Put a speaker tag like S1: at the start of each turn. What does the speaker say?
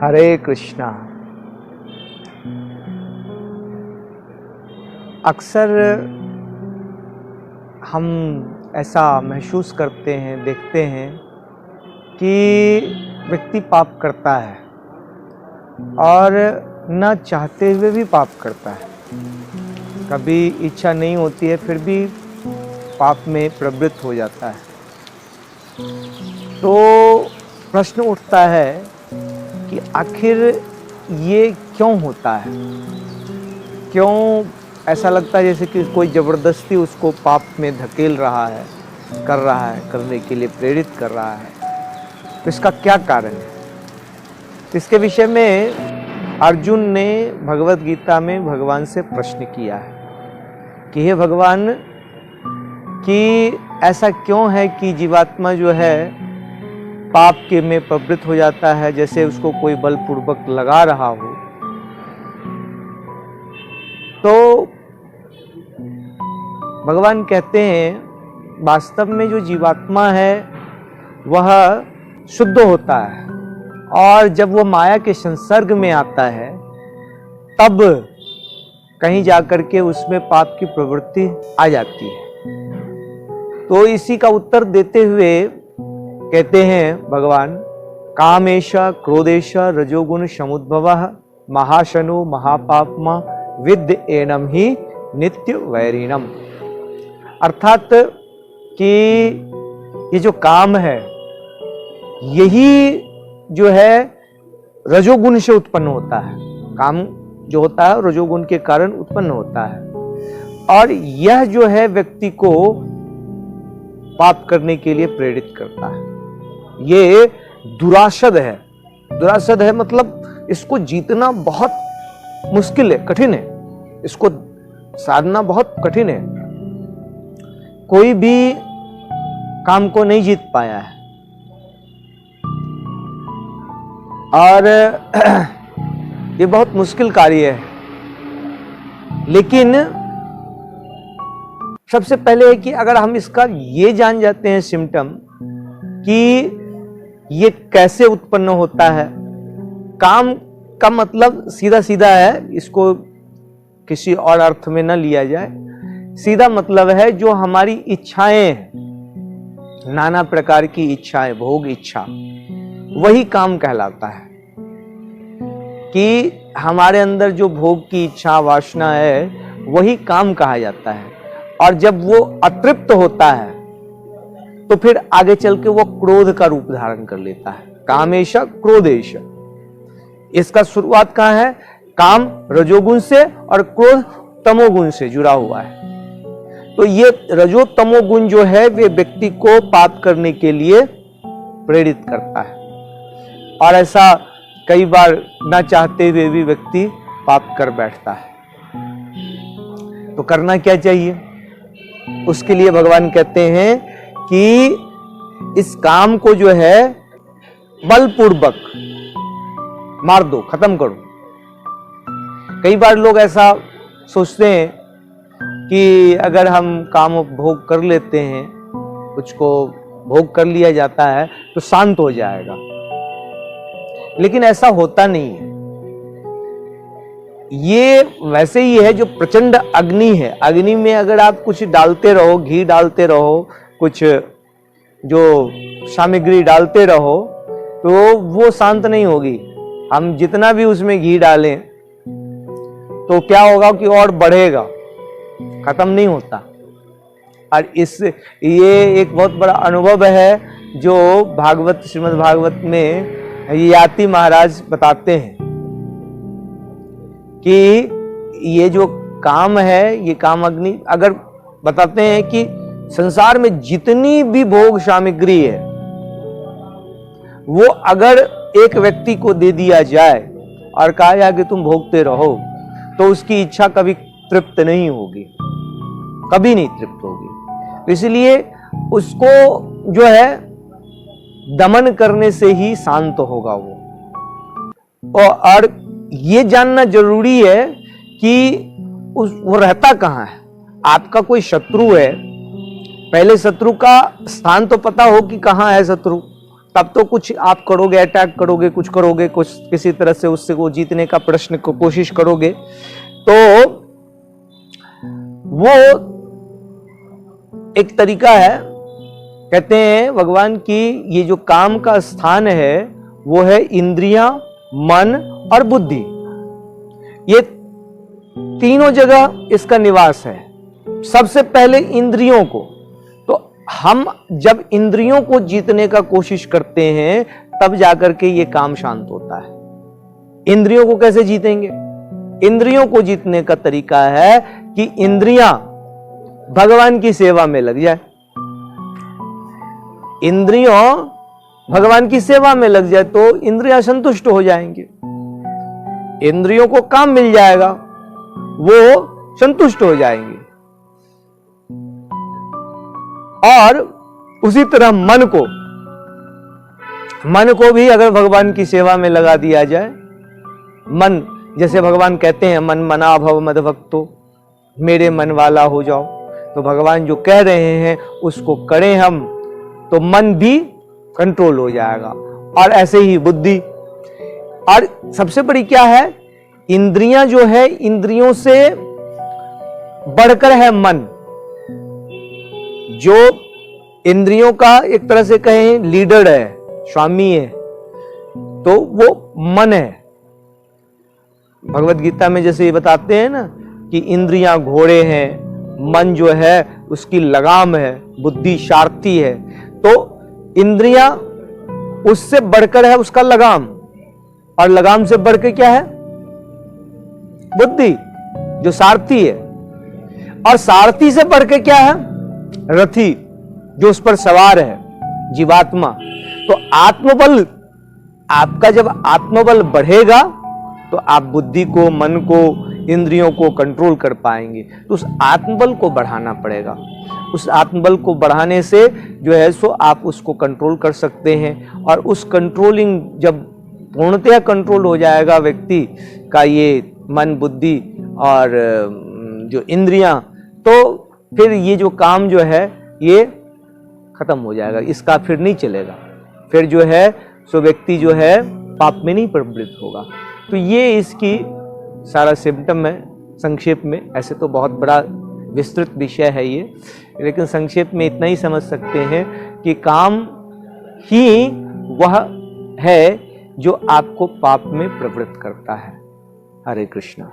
S1: हरे कृष्णा। अक्सर हम ऐसा महसूस करते हैं, देखते हैं कि व्यक्ति पाप करता है और न चाहते हुए भी पाप करता है। कभी इच्छा नहीं होती है फिर भी पाप में प्रवृत्त हो जाता है। तो प्रश्न उठता है कि आखिर ये क्यों होता है? क्यों ऐसा लगता है जैसे कि कोई ज़बरदस्ती उसको पाप में धकेल रहा है, कर रहा है, करने के लिए प्रेरित कर रहा है? तो इसका क्या कारण है? इसके विषय में अर्जुन ने भगवत गीता में भगवान से प्रश्न किया है कि हे भगवान, कि ऐसा क्यों है कि जीवात्मा जो है पाप के में प्रवृत्त हो जाता है, जैसे उसको कोई बलपूर्वक लगा रहा हो। तो भगवान कहते हैं वास्तव में जो जीवात्मा है वह शुद्ध होता है और जब वह माया के संसर्ग में आता है तब कहीं जाकर के उसमें पाप की प्रवृत्ति आ जाती है। तो इसी का उत्तर देते हुए कहते हैं भगवान, कामेशा क्रोधेशा रजोगुण समुद्भवः महाशनो महापापमा विद्य एनम ही नित्य वैरिणम। अर्थात कि ये जो काम है यही जो है रजोगुण से उत्पन्न होता है। काम जो होता है रजोगुण के कारण उत्पन्न होता है और यह जो है व्यक्ति को पाप करने के लिए प्रेरित करता है। ये दुरासद है। दुरासद है मतलब इसको जीतना बहुत मुश्किल है, कठिन है। इसको साधना बहुत कठिन है। कोई भी काम को नहीं जीत पाया है और ये बहुत मुश्किल कार्य है। लेकिन सबसे पहले है कि अगर हम इसका ये जान जाते हैं सिम्टम कि ये कैसे उत्पन्न होता है। काम का मतलब सीधा सीधा है, इसको किसी और अर्थ में न लिया जाए। सीधा मतलब है जो हमारी इच्छाएं हैं, नाना प्रकार की इच्छाएं, भोग इच्छा, वही काम कहलाता है। कि हमारे अंदर जो भोग की इच्छा वासना है वही काम कहा जाता है और जब वो अतृप्त होता है तो फिर आगे चल के वो क्रोध का रूप धारण कर लेता है। कामेश क्रोधेश, इसका शुरुआत कहां है? काम रजोगुण से और क्रोध तमोगुण से जुड़ा हुआ है। तो ये रजो तमोगुण जो है वे व्यक्ति को पाप करने के लिए प्रेरित करता है और ऐसा कई बार ना चाहते हुए भी व्यक्ति पाप कर बैठता है। तो करना क्या चाहिए? उसके लिए भगवान कहते हैं कि इस काम को जो है बलपूर्वक मार दो, खत्म करो। कई बार लोग ऐसा सोचते हैं कि अगर हम काम भोग कर लेते हैं, कुछ को भोग कर लिया जाता है तो शांत हो जाएगा। लेकिन ऐसा होता नहीं है। ये वैसे ही है जो प्रचंड अग्नि है। अग्नि में अगर आप कुछ डालते रहो, घी डालते रहो, कुछ जो सामग्री डालते रहो तो वो शांत नहीं होगी। हम जितना भी उसमें घी डालें तो क्या होगा कि और बढ़ेगा, खत्म नहीं होता। और ये एक बहुत बड़ा अनुभव है जो भागवत, श्रीमद् भागवत में याति महाराज बताते हैं कि ये जो काम है, ये काम अग्नि, अगर बताते हैं कि संसार में जितनी भी भोग सामग्री है वो अगर एक व्यक्ति को दे दिया जाए और कहा जाए कि तुम भोगते रहो तो उसकी इच्छा कभी तृप्त नहीं होगी, कभी नहीं तृप्त होगी। तो इसलिए उसको जो है दमन करने से ही शांत होगा वो। और ये जानना जरूरी है कि वो रहता कहां है। आपका कोई शत्रु है, पहले शत्रु का स्थान तो पता हो कि कहां है शत्रु, तब तो कुछ आप करोगे, अटैक करोगे, कुछ करोगे, कुछ किसी तरह से उससे वो जीतने का प्रश्न को कोशिश करोगे, तो वो एक तरीका है। कहते हैं भगवान की ये जो काम का स्थान है वो है इंद्रियां, मन और बुद्धि। ये तीनों जगह इसका निवास है। सबसे पहले इंद्रियों को, तो हम जब इंद्रियों को जीतने का कोशिश करते हैं तब जाकर के ये काम शांत होता है। इंद्रियों को कैसे जीतेंगे? इंद्रियों को जीतने का तरीका है कि इंद्रियां भगवान की सेवा में लग जाए। इंद्रियों भगवान की सेवा में लग जाए तो इंद्रियां संतुष्ट हो जाएंगे, इंद्रियों को काम मिल जाएगा, वो संतुष्ट हो जाएंगे। और उसी तरह मन को भी अगर भगवान की सेवा में लगा दिया जाए, मन जैसे भगवान कहते हैं मन मना भव मद भक्तो, मेरे मन वाला हो जाओ, तो भगवान जो कह रहे हैं उसको करें हम, तो मन भी कंट्रोल हो जाएगा। और ऐसे ही बुद्धि। और सबसे बड़ी क्या है, इंद्रियां जो है, इंद्रियों से बढ़कर है मन। जो इंद्रियों का एक तरह से कहें लीडर है, स्वामी है, तो वो मन है। भगवत गीता में जैसे ये बताते हैं ना कि इंद्रियां घोड़े हैं, मन जो है उसकी लगाम है, बुद्धि सारथी है। तो इंद्रियां उससे बढ़कर है उसका लगाम, और लगाम से बढ़कर क्या है? बुद्धि जो सारथी है। और सारथी से बढ़कर क्या है? रथी जो उस पर सवार है, जीवात्मा। तो आत्मबल, आपका जब आत्मबल बढ़ेगा तो आप बुद्धि को, मन को, इंद्रियों को कंट्रोल कर पाएंगे। तो उस आत्मबल को बढ़ाना पड़ेगा। उस आत्मबल को बढ़ाने से जो है सो आप उसको कंट्रोल कर सकते हैं। और उस कंट्रोलिंग जब पूर्णतः कंट्रोल हो जाएगा व्यक्ति का ये मन, बुद्धि और जो इंद्रियां, तो फिर ये जो काम जो है ये खत्म हो जाएगा, इसका फिर नहीं चलेगा। फिर जो है सो व्यक्ति जो है पाप में नहीं प्रवृत्त होगा। तो ये इसकी सारा सिम्टम है संक्षेप में। ऐसे तो बहुत बड़ा विस्तृत विषय है ये, लेकिन संक्षेप में इतना ही समझ सकते हैं कि काम ही वह है जो आपको पाप में प्रवृत्त करता है। हरे कृष्णा।